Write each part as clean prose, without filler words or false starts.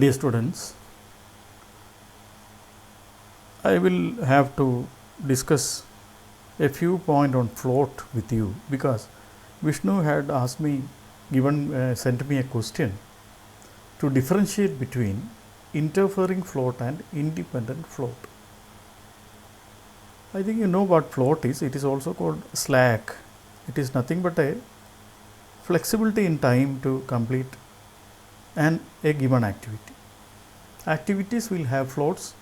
Dear students, I will have to discuss a few points on float with you because Vishnu had asked me, sent me a question to differentiate between interfering float and independent float. I think you know what float is. It is also called slack. It is nothing but a flexibility in time to complete a given activity. Activities will have floats,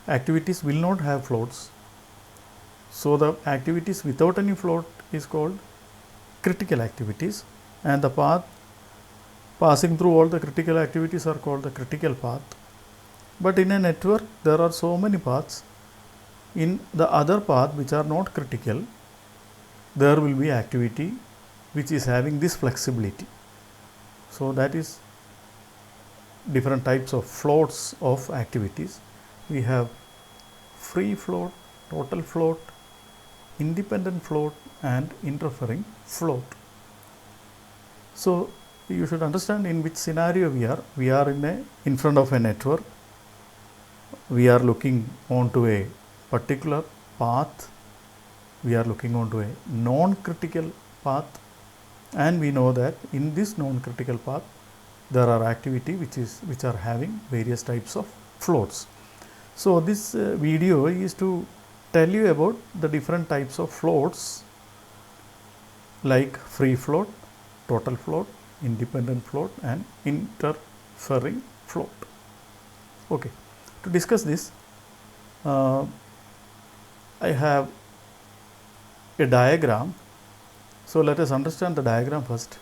activities will not have floats. So the activities without any float is called critical activities, and the path passing through all the critical activities are called the critical path. But in a network there are so many paths. In the other path which are not critical, there will be activity which is having this flexibility. So that is different types of floats of activities. We have free float, total float, independent float and interfering float. So you should understand in which scenario we are. We are in front of a network. We are looking onto a particular path. We are looking onto a non-critical path, and we know that in this non-critical path there are activity which are having various types of floats. So this video is to tell you about the different types of floats like free float, total float, independent float and interfering float. Okay, to discuss this I have a diagram. So let us understand the diagram first.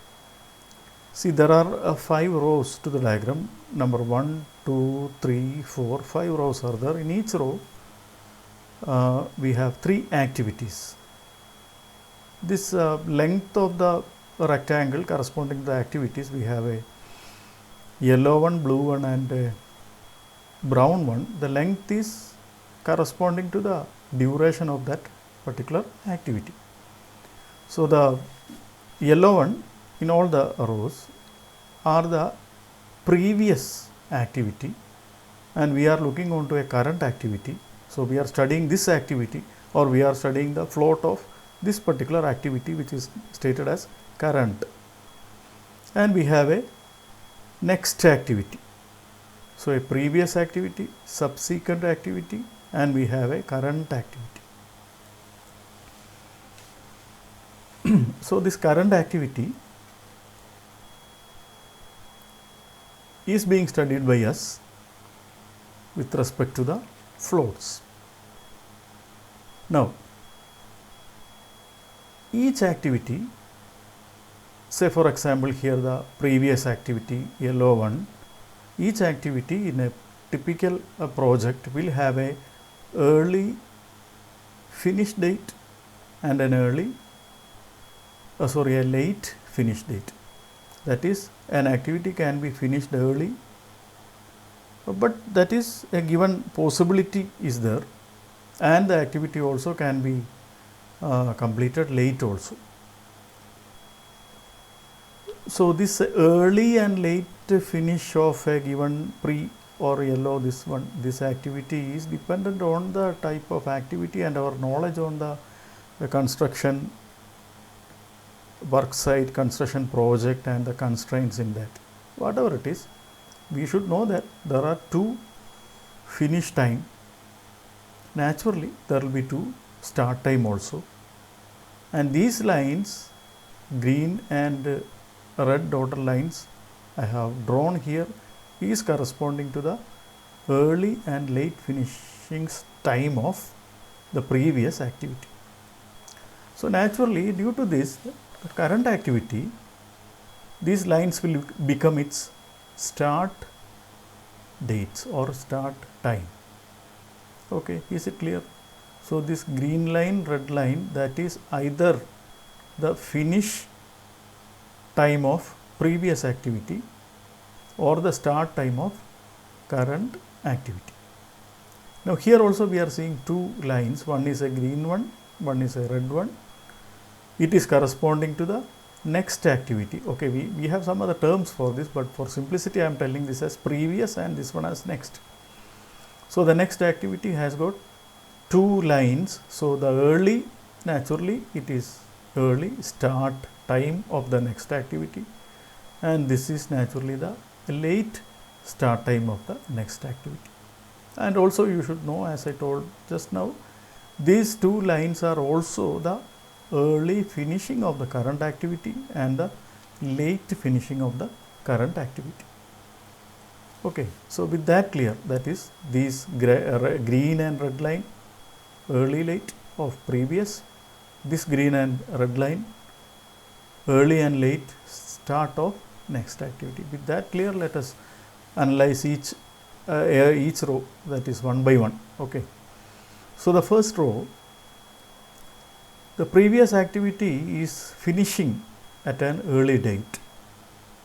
See, there are 5 rows to the diagram. Number 1, 2, 3, 4, 5 rows are there. In each row we have 3 activities. This length of the rectangle corresponding to the activities, we have a yellow one, blue one and a brown one. The length is corresponding to the duration of that particular activity. So the yellow one in all the rows are the previous activity, and we are looking onto a current activity. So we are studying this activity, or we are studying the float of this particular activity which is stated as current, and we have a next activity. So a previous activity, subsequent activity, and we have a current activity. So this current activity is being studied by us with respect to the floats. Now, each activity, say for example here the previous activity, yellow one, each activity in a typical project will have a early finish date and an a late finish date. That is, an activity can be finished early, but that is a given possibility is there, and the activity also can be completed late also. So this early and late finish of a given pre or yellow, this activity is dependent on the type of activity and our knowledge on the construction work site, construction project and the constraints in that. Whatever it is, we should know that there are 2 finish time. Naturally there will be 2 start time also, and these lines, green and red dotted lines I have drawn here, is corresponding to the early and late finishing time of the previous activity. So naturally, due to this, the current activity, these lines will become its start dates or start time. Okay, is it clear? So this green line, red line, that is either the finish time of previous activity or the start time of current activity. Now here also we are seeing 2 lines, one is a green one is a red one. It is corresponding to the next activity. Okay, we have some other terms for this, but for simplicity I am telling this as previous and this one as next. So the next activity has got two lines. So the early, naturally it is early start time of the next activity, and this is naturally the late start time of the next activity. And also you should know, as I told just now, these two lines are also the early finishing of the current activity and the late finishing of the current activity. Okay, so with that clear, that is these green and red line early late of previous, this green and red line early and late start of next activity. With that clear, let us analyze each row, that is one by one. Okay, so the first row, the previous activity is finishing at an early date,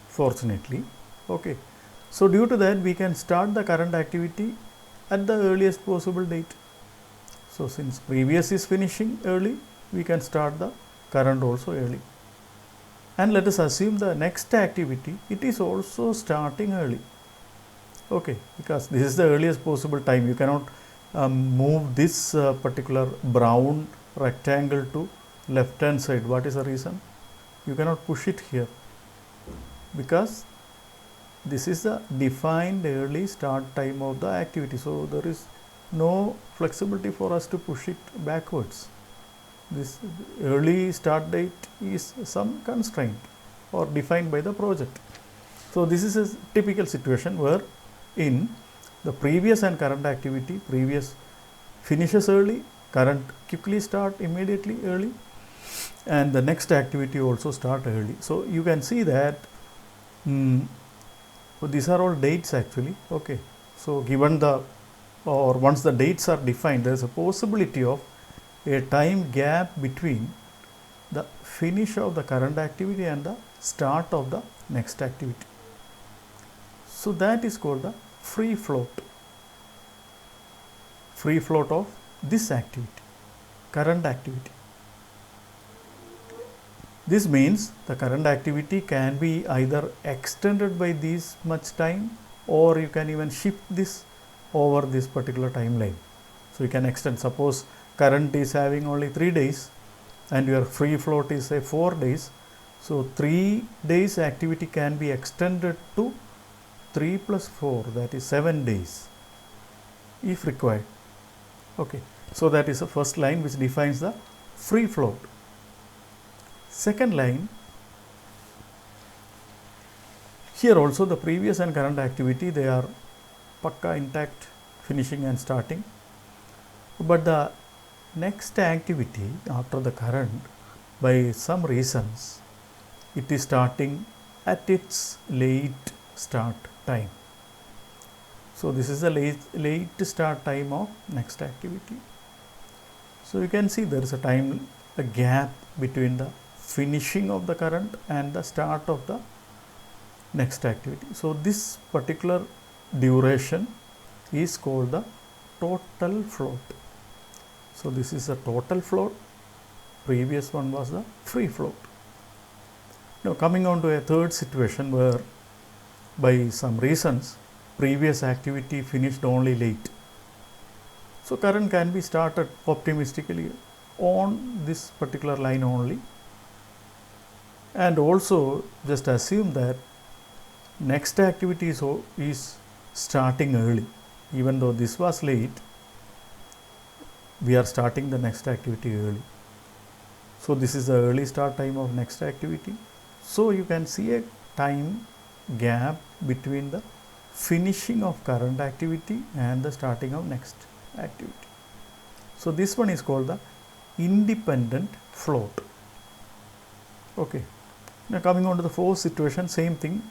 fortunately. Okay, so due to that we can start the current activity at the earliest possible date. So since previous is finishing early, we can start the current also early. And let us assume the next activity, it is also starting early. Okay, because this is the earliest possible time. You cannot move this particular brown rectangle to left hand side. What is the reason? You cannot push it here, because this is the defined early start time of the activity. So there is no flexibility for us to push it backwards. This early start date is some constraint or defined by the project. So this is a typical situation where in the previous and current activity, previous finishes early, current quickly start immediately early, and the next activity also start early. So you can see that so these are all dates actually. Okay, so given the, or once the dates are defined, there is a possibility of a time gap between the finish of the current activity and the start of the next activity. So that is called the free float of this activity, current activity. This means the current activity can be either extended by this much time, or you can even shift this over this particular timeline. So you can extend, suppose current is having only 3 days and your free float is say 4 days. So 3 days activity can be extended to 3 plus 4, that is 7 days if required. Okay, so that is the first line which defines the free float. Second line, here also the previous and current activity, they are pakka intact, finishing and starting, but the next activity after the current, by some reasons, it is starting at its late start time. So this is the late start time of next activity. So you can see there is a gap between the finishing of the current and the start of the next activity. So this particular duration is called the total float. So this is a total float, previous one was the free float. Now coming on to a third situation where by some reasons previous activity finished only late. So current can be started optimistically on this particular line only, and also just assume that next activity is starting early. Even though this was late, we are starting the next activity early. So this is the early start time of next activity. So you can see a time gap between the finishing of current activity and the starting of next activity. So this one is called the independent float. Okay, now coming on to the fourth situation, same thing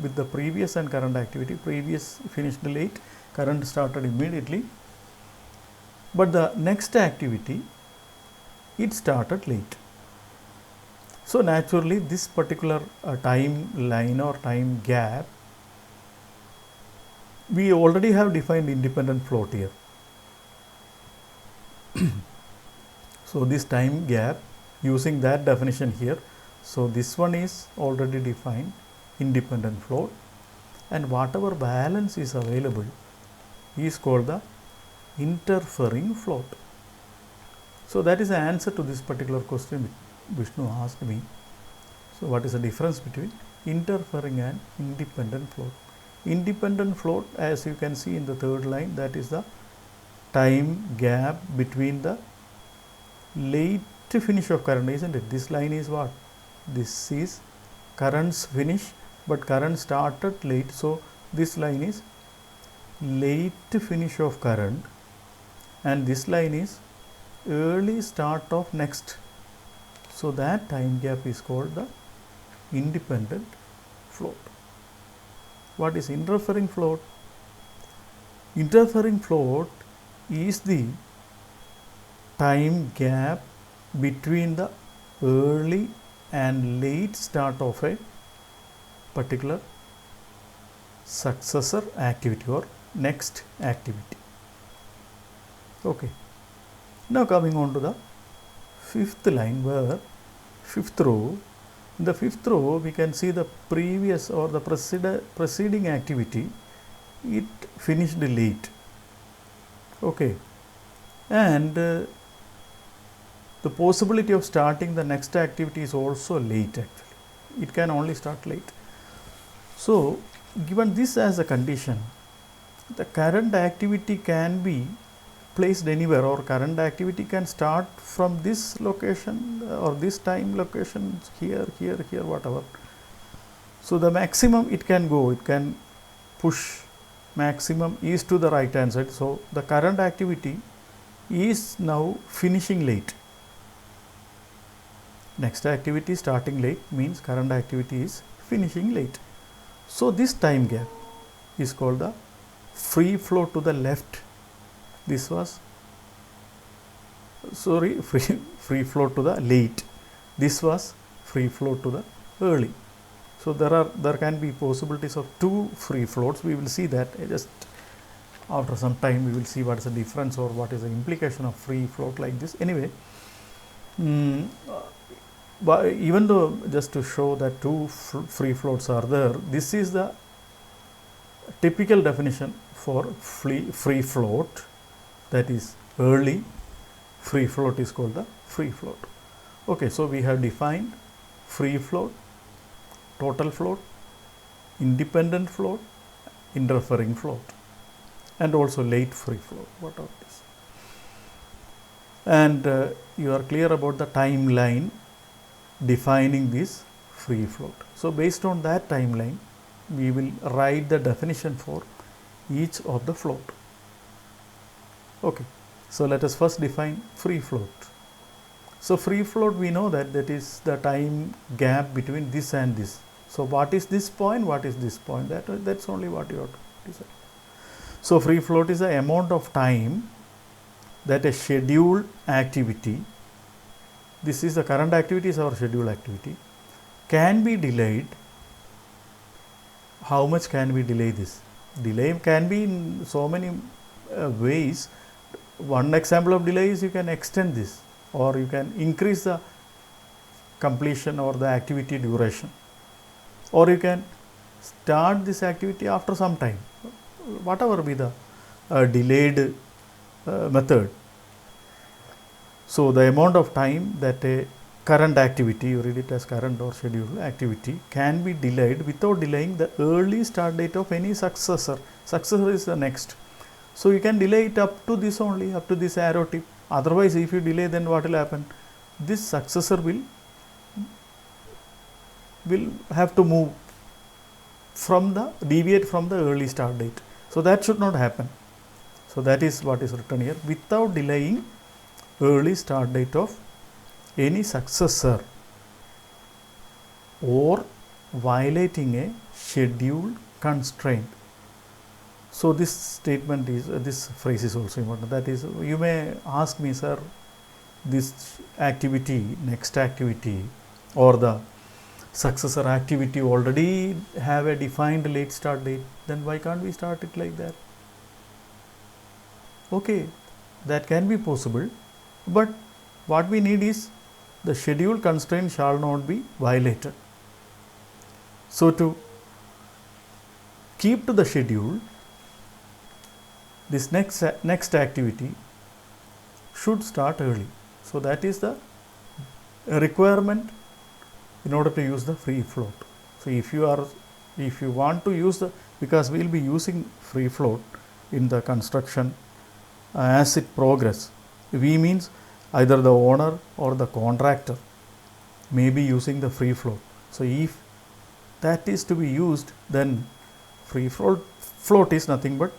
with the previous and current activity. Previous finished late, current started immediately, but the next activity, it started late. So naturally this particular timeline or time gap, we already have defined independent float here. So this time gap, using that definition here, So this one is already defined, independent float, and whatever balance is available is called the interfering float. So that is the answer to this particular question Vishnu asked me. So what is the difference between interfering and independent float? Independent float, as you can see in the third line, that is the time gap between the late finish of current, isn't it? This line is what? This is current's finish, but current started late. So this line is late finish of current, and this line is early start of next. So that time gap is called the independent float. What is interfering float? Interfering float is the time gap between the early and late start of a particular successor activity or next activity. Okay. Now coming on to the fifth line, where fifth row, in the fifth row we can see the previous or the preceding activity, it finished late. Okay. And the possibility of starting the next activity is also late actually. It can only start late. So given this as a condition, the current activity can be placed anywhere, or current activity can start from this location or this time location, here, whatever. So the maximum it can go, it can push maximum is to the right hand side. So the current activity is now finishing late. Next activity starting late means current activity is finishing late. So this time gap is called the free flow to the left. This was free flow to the late. This was free flow to the early. So there can be possibilities of two free floats. We will see that just after some time. We will see what is the difference or what is the implication of free float like this. Anyway, but even though, just to show that two free floats are there, this is the typical definition for free float, that is early free float is called the free float. Okay, so we have defined free float, total float, independent float, interfering float, and also late free float. What are these? And you are clear about the timeline defining this free float. So based on that timeline, we will write the definition for each of the float. Okay, so let us first define free float. So free float, we know that is the time gap between this and this. So what is this point, what is this point? That's only what you have to decide. So free float is the amount of time that a scheduled activity, this is the current activity is our scheduled activity, can be delayed. How much can we delay this? Delay can be in so many ways. One example of delay is you can extend this, or you can increase the completion or the activity duration, or you can start this activity after some time, whatever be the delayed method. So the amount of time that a current activity, you read it as current or scheduled activity, can be delayed without delaying the early start date of any successor. Successor is the next. So you can delay it up to this only, up to this arrow tip. Otherwise, if you delay, then what will happen? This successor will have to move from deviate from the early start date. So that should not happen. So that is what is written here, without delaying early start date of any successor or violating a scheduled constraint. So this statement is, this phrase is also important. That is, you may ask me, sir, this activity, next activity, or the successor activity already have a defined late start date, then why can't we start it like that? Okay, that can be possible, but what we need is the schedule constraint shall not be violated. So, to keep to the schedule, this next activity should start early. So, that is the requirement in order to use the free float. So, if you want to use the, because we will be using free float in the construction as it progress, we means either the owner or the contractor may be using the free float. So, if that is to be used, then free float is nothing but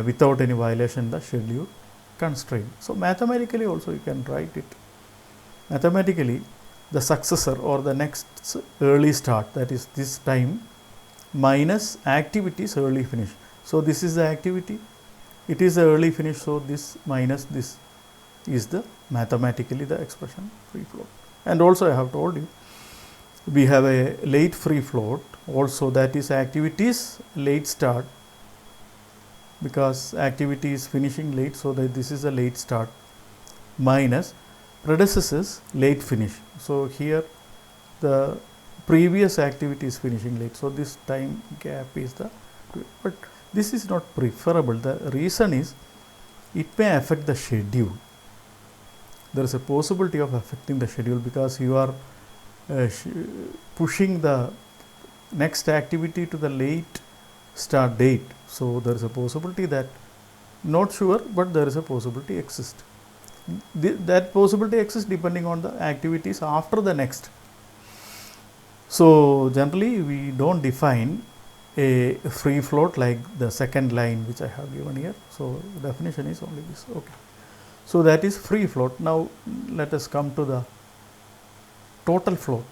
without any violation the schedule constraint. So, mathematically also you can write it. Mathematically, the successor or the next early start, that is this time, minus activities early finish. So, this is the activity, it is the early finish. So, this minus this is the mathematically the expression free float. And also I have told you, we have a late free float also, that is activities late start, because activity is finishing late. So, that this is a late start minus predecessors late finish. So, here the previous activity is finishing late. So, this time gap is the, but this is not preferable. The reason is it may affect the schedule. There is a possibility of affecting the schedule because you are pushing the next activity to the late start date. So, there is a possibility that, not sure, but there is a possibility exists. That possibility exists depending on the activities after the next. So, generally we do not define a free float like the second line which I have given here. So, definition is only this. Okay. So, that is free float. Now, let us come to the total float.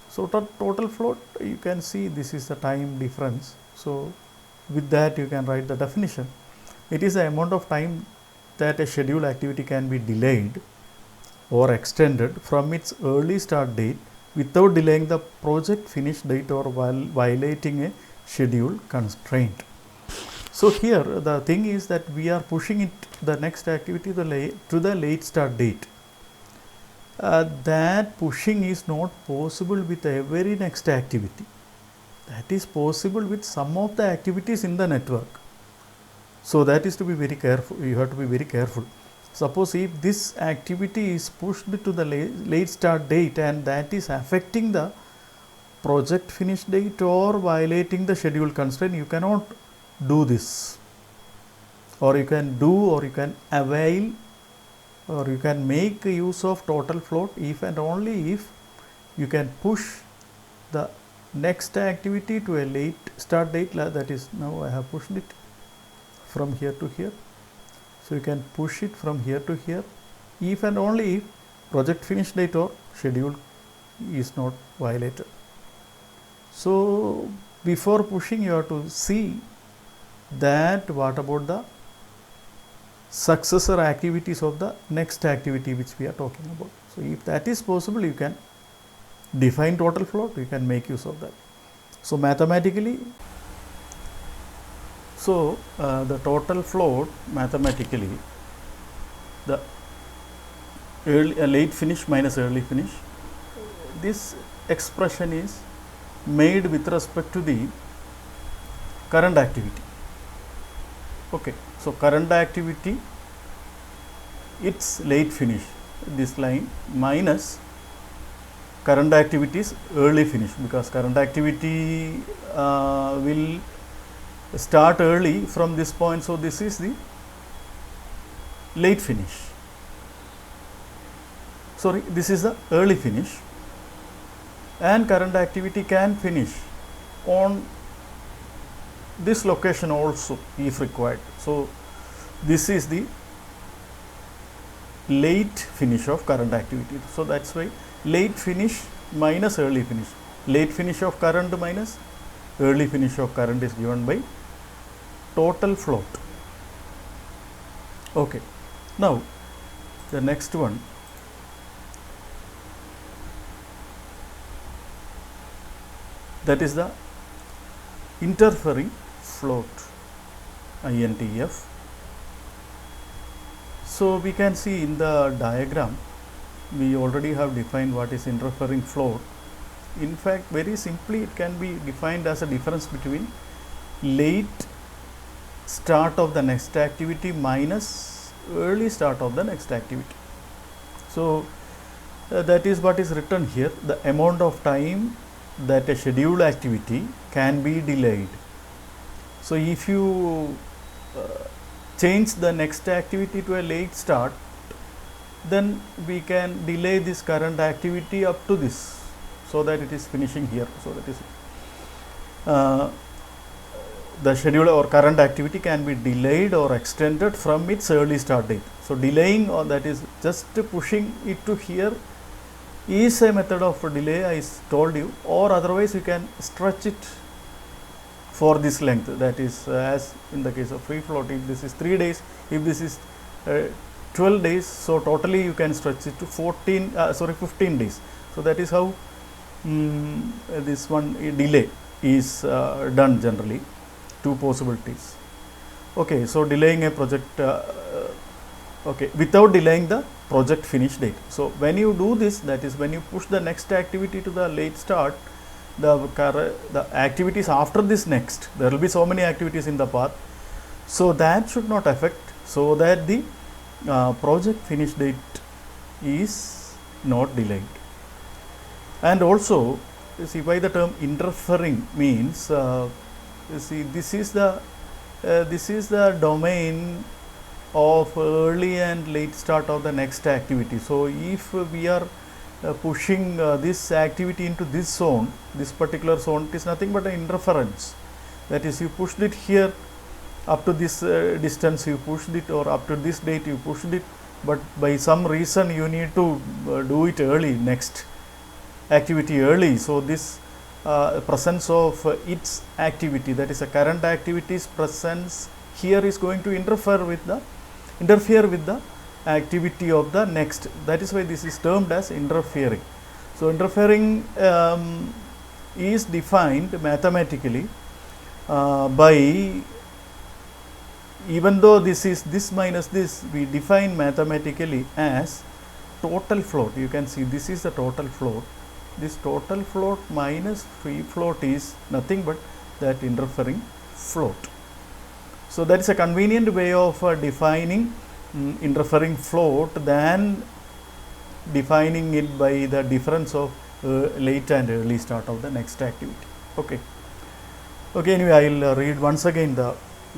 So, total float, you can see this is the time difference. So, with that you can write the definition. It is the amount of time that a scheduled activity can be delayed or extended from its early start date without delaying the project finish date or violating a schedule constraint. So, here the thing is that we are pushing it, the next activity to the late start date. That pushing is not possible with every next activity. That is possible with some of the activities in the network. So, that is to be very careful, you have to be very careful. Suppose if this activity is pushed to the late start date and that is affecting the project finish date or violating the schedule constraint, you cannot do this, or you can do, or you can avail, or you can make use of total float if and only if you can push the next activity to a late start date, that is, now I have pushed it from here to here. So, you can push it from here to here if and only if project finish date or schedule is not violated. So, before pushing you have to see that what about the successor activities of the next activity which we are talking about. So, if that is possible, you can define total float, you can make use of that. So, mathematically, the total float mathematically, the late finish minus early finish, this expression is made with respect to the current activity. Okay. So, current activity, its late finish, this line, minus current activity is early finish, because current activity will start early from this point. So, this is the late finish, sorry, this is the early finish, and current activity can finish on this location also if required. So, this is the late finish of current activity. So, that is why late finish minus early finish, late finish of current minus early finish of current is given by total float. Okay. Now, the next one, that is the interfering float, INTF. So, we can see in the diagram we already have defined what is interfering float. In fact, very simply it can be defined as a difference between late start of the next activity minus early start of the next activity. So, that is what is written here, the amount of time that a scheduled activity can be delayed. So, if you change the next activity to a late start, then we can delay this current activity up to this, so that it is finishing here. So, that is the schedule or current activity can be delayed or extended from its early start date. So, delaying, or that is just pushing it to here, is a method of delay, I told you, or otherwise you can stretch it for this length, that is as in the case of free float, if this is 3 days, if this is 12 days, so totally you can stretch it to 15 days. So, that is how this one delay is done generally, two possibilities. Okay, so delaying a project okay, without delaying the project finish date. So, when you do this, that is when you push the next activity to the late start, the activities after this next, there will be so many activities in the path. So, that should not affect, so that the project finish date is not delayed. And also, you see, why the term interfering means, you see, this is the domain of early and late start of the next activity. So, if we are pushing this activity into this zone, this particular zone, it is nothing but an interference. That is, you pushed it here up to this distance, you pushed it, or up to this date you pushed it, but by some reason you need to do it early, next activity early. So, this presence of its activity, that is a current activity's presence here, is going to interfere with the activity of the next. That is why this is termed as interfering. So, interfering is defined mathematically by, even though this is this minus this, we define mathematically as total float. You can see this is the total float. This total float minus free float is nothing but that interfering float. So, that is a convenient way of defining interfering float than defining it by the difference of late and early start of the next activity. Okay. Okay, anyway, I will read once again the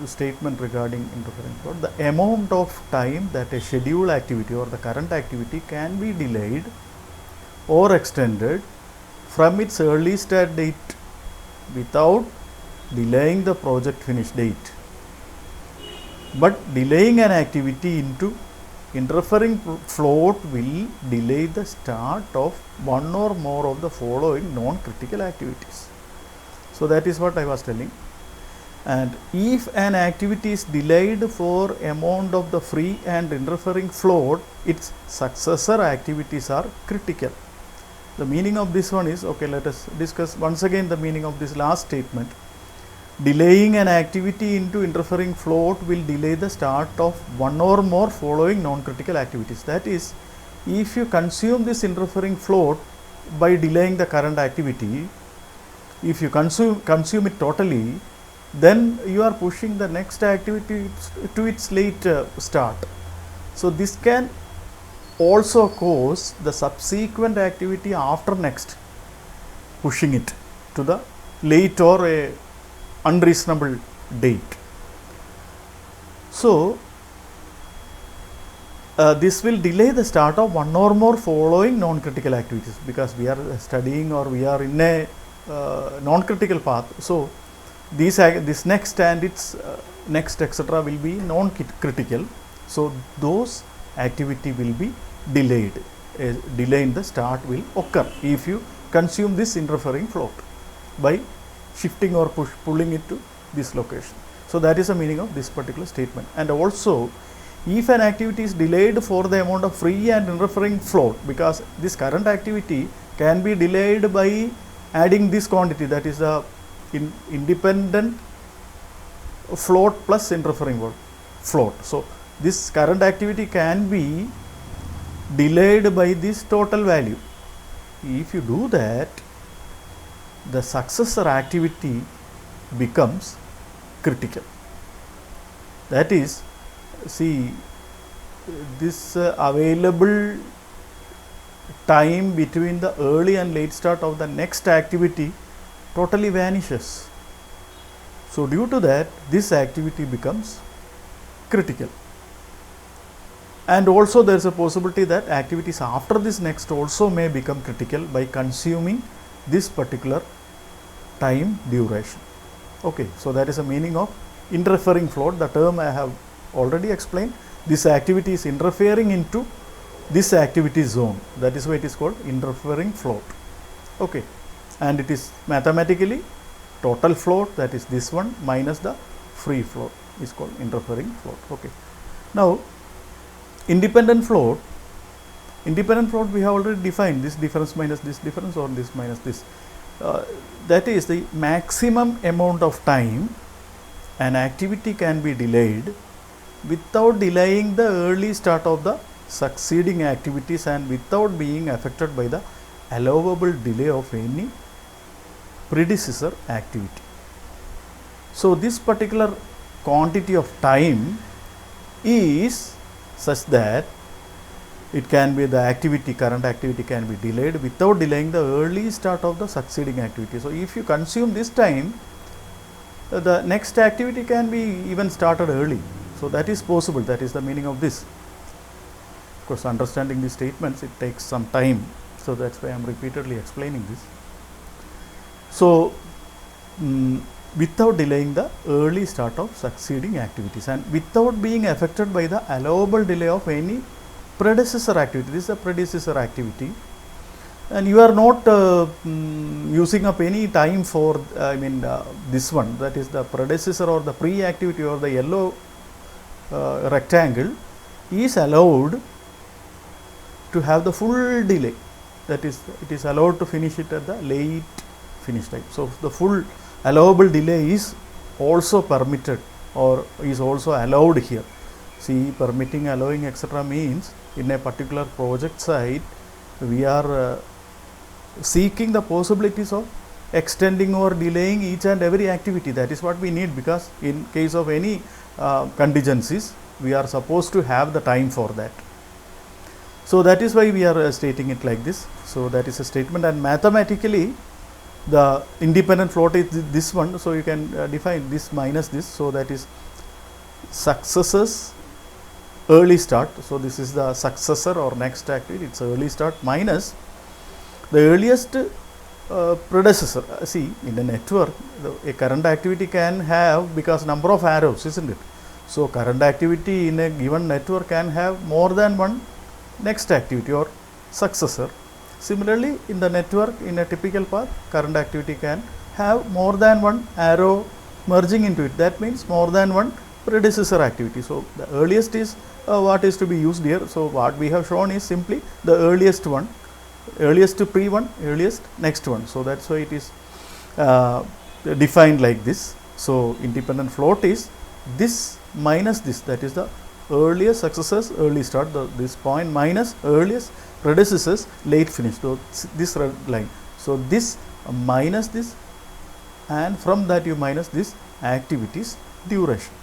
statement regarding interfering float. The amount of time that a scheduled activity or the current activity can be delayed or extended from its early start date without delaying the project finish date. But delaying an activity into interfering float will delay the start of one or more of the following non-critical activities. So, that is what I was telling. And if an activity is delayed for amount of the free and interfering float, its successor activities are critical. The meaning of this one is, okay, let us discuss once again the meaning of this last statement. Delaying an activity into interfering float will delay the start of one or more following non-critical activities. That is, if you consume this interfering float by delaying the current activity, if you consume it totally, then you are pushing the next activity to its late start. So, this can also cause the subsequent activity after next pushing it to the late or a unreasonable date. So, this will delay the start of one or more following non-critical activities, because we are studying or we are in a non-critical path. So, this next and its next etc. will be non-critical. So, those activity will be delayed. A delay in the start will occur if you consume this interfering float by shifting or pulling it to this location. So, that is the meaning of this particular statement. And also, if an activity is delayed for the amount of free and interfering float, because this current activity can be delayed by adding this quantity, that is the independent float plus interfering float. So, this current activity can be delayed by this total value. If you do that, the successor activity becomes critical. That is, see, this available time between the early and late start of the next activity totally vanishes. So due to that, this activity becomes critical. And also there is a possibility that activities after this next also may become critical by consuming this particular time duration. Okay, so that is the meaning of interfering float. The term I have already explained. This activity is interfering into this activity zone. That is why it is called interfering float. Okay, and it is mathematically total float, that is this one, minus the free float, is called interfering float. Okay, now independent float we have already defined, this difference minus this difference or this minus this. That is the maximum amount of time an activity can be delayed without delaying the early start of the succeeding activities and without being affected by the allowable delay of any predecessor activity. So this particular quantity of time is such that it can be the activity, current activity can be delayed without delaying the early start of the succeeding activity. So if you consume this time, the next activity can be even started early. So that is possible. That is the meaning of this. Of course, understanding these statements, it takes some time. So that's why I am repeatedly explaining this. So without delaying the early start of succeeding activities and without being affected by the allowable delay of any predecessor activity. This is a predecessor activity, and you are not using up any time for this one, that is the predecessor or the pre-activity or the yellow rectangle is allowed to have the full delay, that is it is allowed to finish it at the late finish time. So the full allowable delay is also permitted or is also allowed here. See, permitting, allowing, etc. means in a particular project site we are seeking the possibilities of extending or delaying each and every activity. That is what we need, because in case of any contingencies we are supposed to have the time for that. So that is why we are stating it like this. So that is a statement, and mathematically the independent float is this one. So you can define this minus this. So that is successors early start. So this is the successor or next activity, it's early start minus the earliest predecessor. See, in a network a current activity can have, because number of arrows, isn't it? So current activity in a given network can have more than one next activity or successor. Similarly, in the network, in a typical path, current activity can have more than one arrow merging into it. That means more than one predecessor activity. So the earliest is what is to be used here. So what we have shown is simply the earliest one, earliest to pre one, earliest next one. So that's why it is defined like this. So independent float is this minus this, that is the earliest successors early start, this point minus earliest predecessors late finish. So this red line. So this minus this, and from that you minus this activity's duration.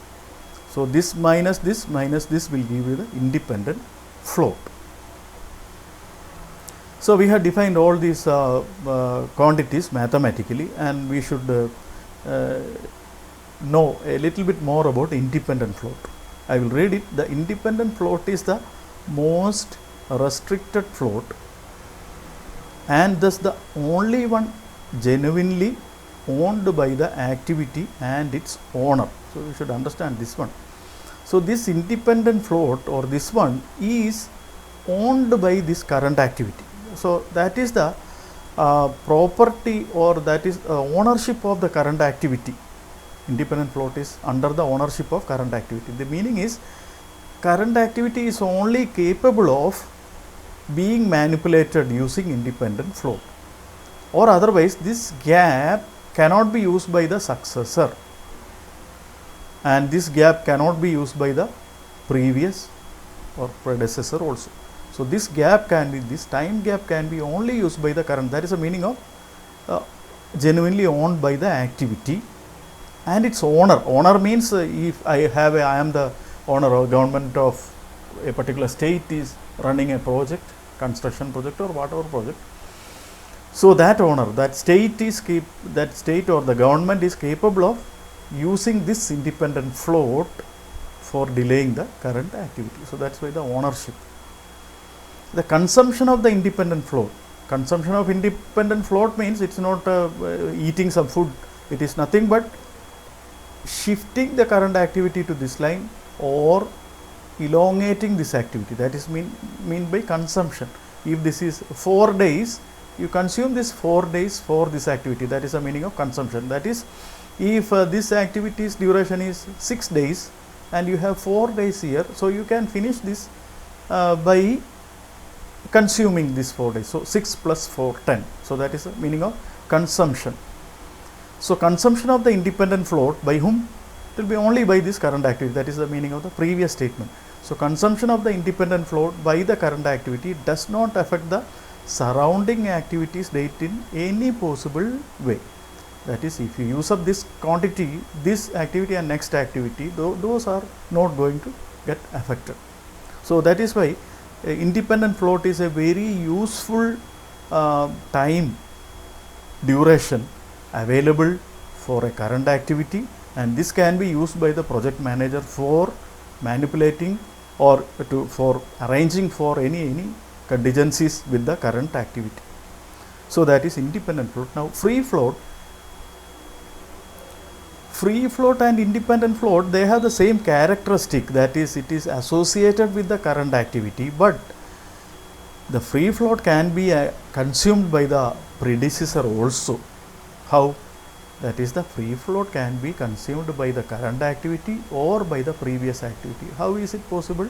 So this minus this will give you the independent float. So we have defined all these quantities mathematically, and we should know a little bit more about independent float. I will read it. The independent float is the most restricted float and thus the only one genuinely owned by the activity and its owner. So you should understand this one. So this independent float or this one is owned by this current activity. So that is the property, or that is ownership of the current activity. Independent float is under the ownership of current activity. The meaning is current activity is only capable of being manipulated using independent float, or otherwise this gap cannot be used by the successor and this gap cannot be used by the previous or predecessor also. So this gap can be, this time gap can be only used by the current. That is the meaning of genuinely owned by the activity and its owner. Owner means if I am the owner or government of a particular state is running a project, construction project or whatever project. So that owner, that state or the government is capable of using this independent float for delaying the current activity. So that's why the ownership. The consumption of the independent float. Consumption of independent float means it's not eating some food. It is nothing but shifting the current activity to this line or elongating this activity. That is mean by consumption. If this is 4 days, you consume this 4 days for this activity. That is the meaning of consumption. That is, if this activity's duration is 6 days and you have 4 days here, so you can finish this by consuming this 4 days. So 6 plus 4, 10. So that is the meaning of consumption. So consumption of the independent float by whom? It will be only by this current activity. That is the meaning of the previous statement. So consumption of the independent float by the current activity does not affect the surrounding activities date in any possible way. That is, if you use up this quantity, this activity and next activity, those are not going to get affected. So that is why independent float is a very useful time duration available for a current activity, and this can be used by the project manager for manipulating or for arranging for any contingencies with the current activity. So that is independent float. Now free float and independent float, they have the same characteristic, that is, it is associated with the current activity, but the free float can be consumed by the predecessor also. How? That is, the free float can be consumed by the current activity or by the previous activity. How is it possible?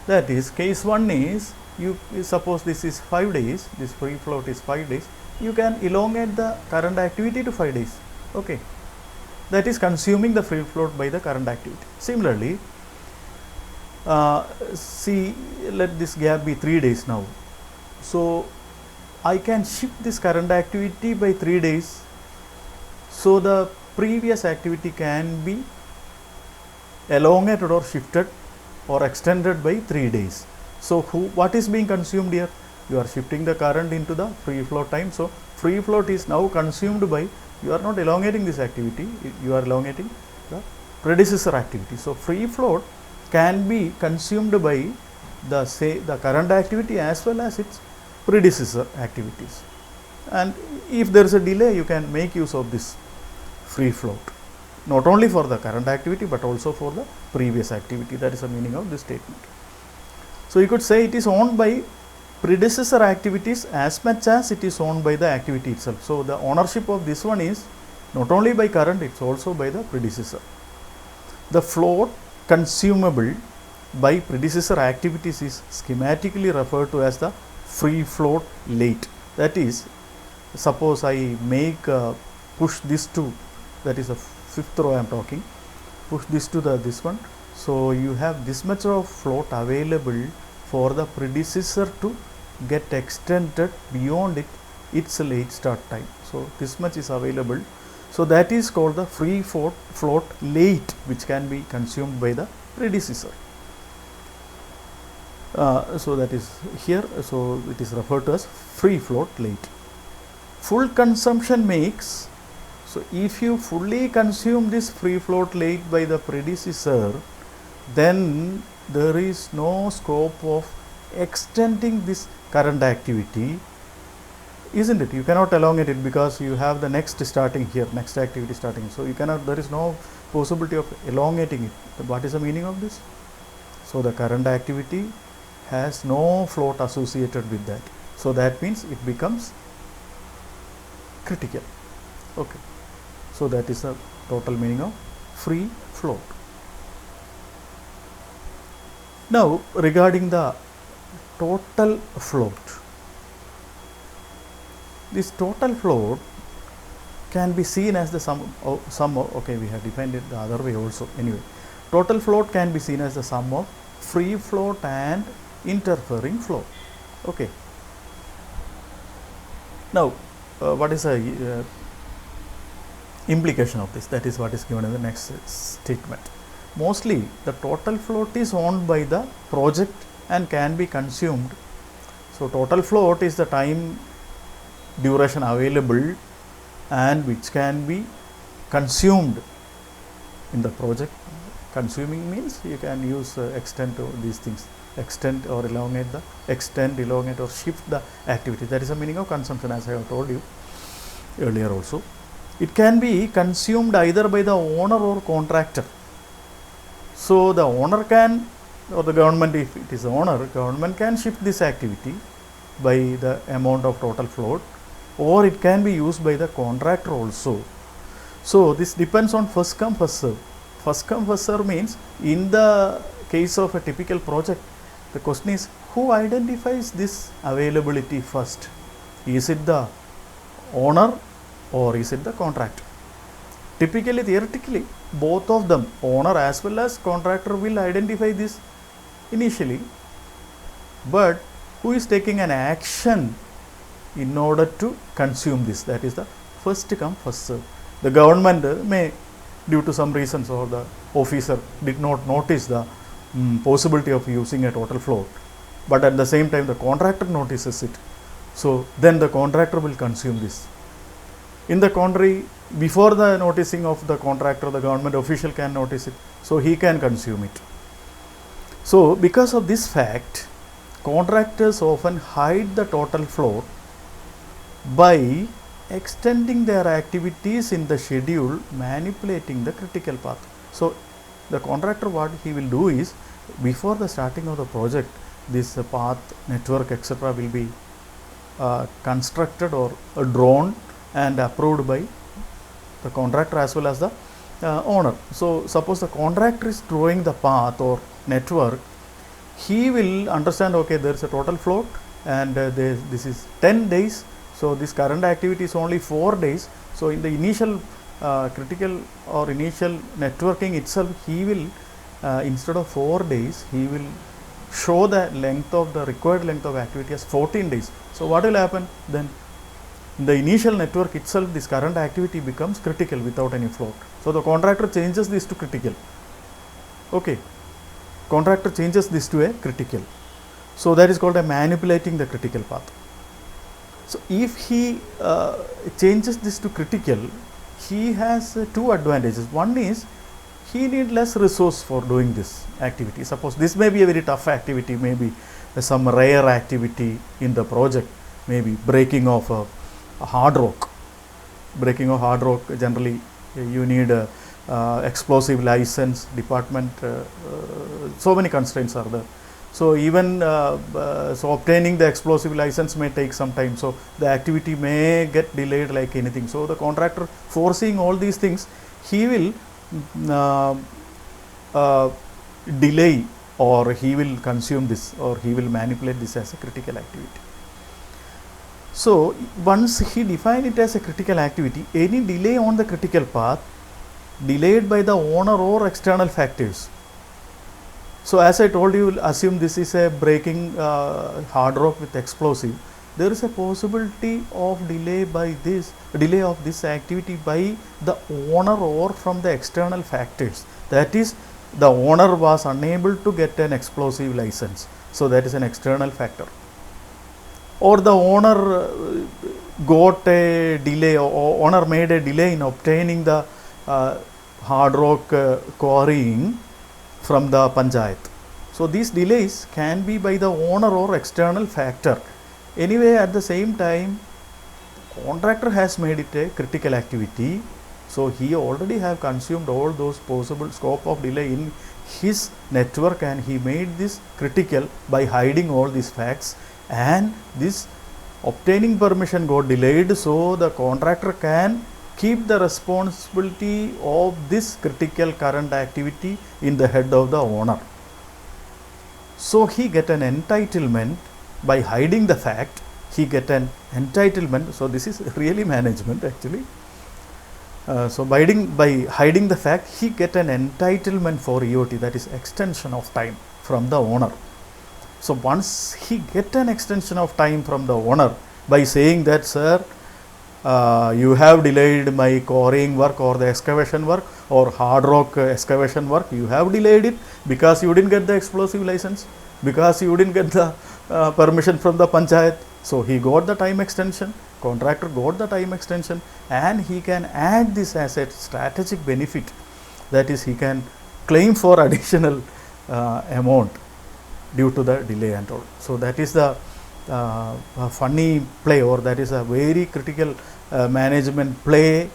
That is, case 1 is, you suppose this is 5 days, this free float is 5 days, you can elongate the current activity to 5 days. Okay, that is consuming the free float by the current activity. Similarly, see, let this gap be 3 days now. So I can shift this current activity by 3 days. So the previous activity can be elongated or shifted or extended by 3 days. So what is being consumed here? You are shifting the current into the free float time. So free float is now consumed by, you are not elongating this activity, you are elongating the predecessor activity. So free float can be consumed by the current activity as well as its predecessor activities. And if there is a delay, you can make use of this free float, not only for the current activity but also for the previous activity. That is the meaning of this statement. So you could say it is owned by predecessor activities as much as it is owned by the activity itself. So the ownership of this one is not only by current, it is also by the predecessor. The float consumable by predecessor activities is schematically referred to as the free float late. That is, suppose I make push this to, that is a 5th row I am talking, push this to this one. So you have this much of float available for the predecessor to get extended beyond its late start time. So this much is available. So that is called the free float late, which can be consumed by the predecessor. So that is here. So it is referred to as free float late. Full consumption makes, so if you fully consume this free float late by the predecessor, then there is no scope of extending this current activity, isn't it? You cannot elongate it because you have the next starting here, next activity starting. So you cannot, there is no possibility of elongating it. What is the meaning of this? So the current activity has no float associated with that. So that means it becomes critical. Okay. So that is the total meaning of free float. Now regarding the total float, this total float can be seen as the sum of, okay, we have defined it the other way also. Anyway, total float can be seen as the sum of free float and interfering flow. Okay. Now, what is the implication of this? That is what is given in the next statement. Mostly, the total float is owned by the project and can be consumed. So, total float is the time duration available and which can be consumed in the project. Consuming means you can use extend to these things, extend or elongate or shift the activity. That is the meaning of consumption, as I have told you earlier also. It can be consumed either by the owner or contractor. So, the owner can, or the government, if it is the owner, government can shift this activity by the amount of total float, or it can be used by the contractor also. So, this depends on first come first serve. First come first serve means in the case of a typical project, the question is who identifies this availability first? Is it the owner or is it the contractor? Typically, theoretically, both of them, owner as well as contractor, will identify this initially, but who is taking an action in order to consume this? That is the first come first serve. The government may, due to some reasons, or the officer did not notice the possibility of using a total float, but at the same time the contractor notices it. So, then the contractor will consume this. In the contrary, before the noticing of the contractor, the government official can notice it, so he can consume it. So, because of this fact, contractors often hide the total float by extending their activities in the schedule, manipulating the critical path. So, the contractor, what he will do is, before the starting of the project, this path, network, etc. will be constructed or drawn and approved by the contractor as well as the owner. So, suppose the contractor is drawing the path or network, he will understand, okay, there is a total float and this is 10 days. So, this current activity is only 4 days. So, in the initial critical or initial networking itself, he will instead of 4 days, he will show the length of the required length of activity as 14 days. So, what will happen then? In the initial network itself, this current activity becomes critical without any float. So, the contractor changes this to critical. Okay, contractor changes this to a critical. So, that is called a manipulating the critical path. So, if he changes this to critical, he has two advantages. One is he need less resource for doing this activity. Suppose this may be a very tough activity, maybe some rare activity in the project, maybe breaking of a hard rock. Breaking of hard rock, generally you need a explosive license department, so many constraints are there. So, even so obtaining the explosive license may take some time. So, the activity may get delayed like anything. So, the contractor, foreseeing all these things, he will delay, or he will consume this, or he will manipulate this as a critical activity. So, once he define it as a critical activity, any delay on the critical path delayed by the owner or external factors. So, as I told you, assume this is a breaking hard rock with explosive. There is a possibility of delay of this activity by the owner or from the external factors. That is, the owner was unable to get an explosive license. So, that is an external factor. Or the owner got a delay, or owner made a delay in obtaining the hard rock quarrying from the panchayat. So, these delays can be by the owner or external factor. Anyway, at the same time, contractor has made it a critical activity. So, he already have consumed all those possible scope of delay in his network, and he made this critical by hiding all these facts, and this obtaining permission got delayed. So, the contractor can keep the responsibility of this critical current activity in the head of the owner. So, he get an entitlement by hiding the fact, he get an entitlement. So, this is really management actually. So, by hiding the fact, he get an entitlement for EOT, that is extension of time from the owner. So once he get an extension of time from the owner by saying that, sir, you have delayed my quarrying work or the excavation work or hard rock excavation work, you have delayed it because you didn't get the explosive license, because you didn't get the permission from the panchayat. So he got the time extension, contractor got the time extension, and he can add this as a strategic benefit, that is he can claim for additional amount due to the delay and all. So that is the funny play, or that is a very critical management play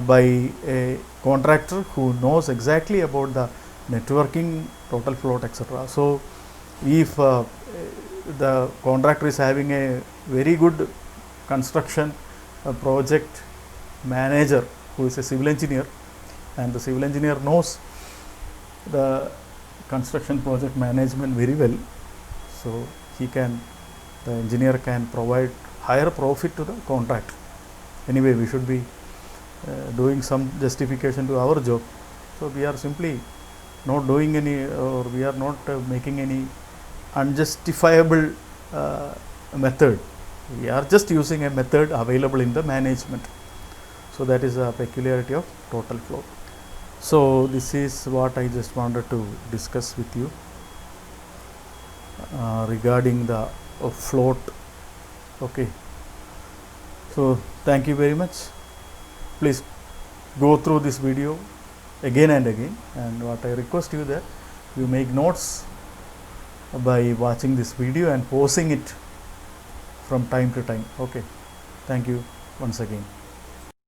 by a contractor who knows exactly about the networking, total float, etc. So if the contractor is having a very good construction project manager who is a civil engineer, and the civil engineer knows the construction project management very well, so the engineer can provide higher profit to the contractor. Anyway, we should be doing some justification to our job, so we are simply not doing any, or we are not making any unjustifiable method. We are just using a method available in the management. So that is a peculiarity of total flow. So this is what I just wanted to discuss with you regarding the float. Okay, so thank you very much. Please go through this video again and again, and what I request you that you make notes by watching this video and pausing it from time to time. Okay, thank you once again.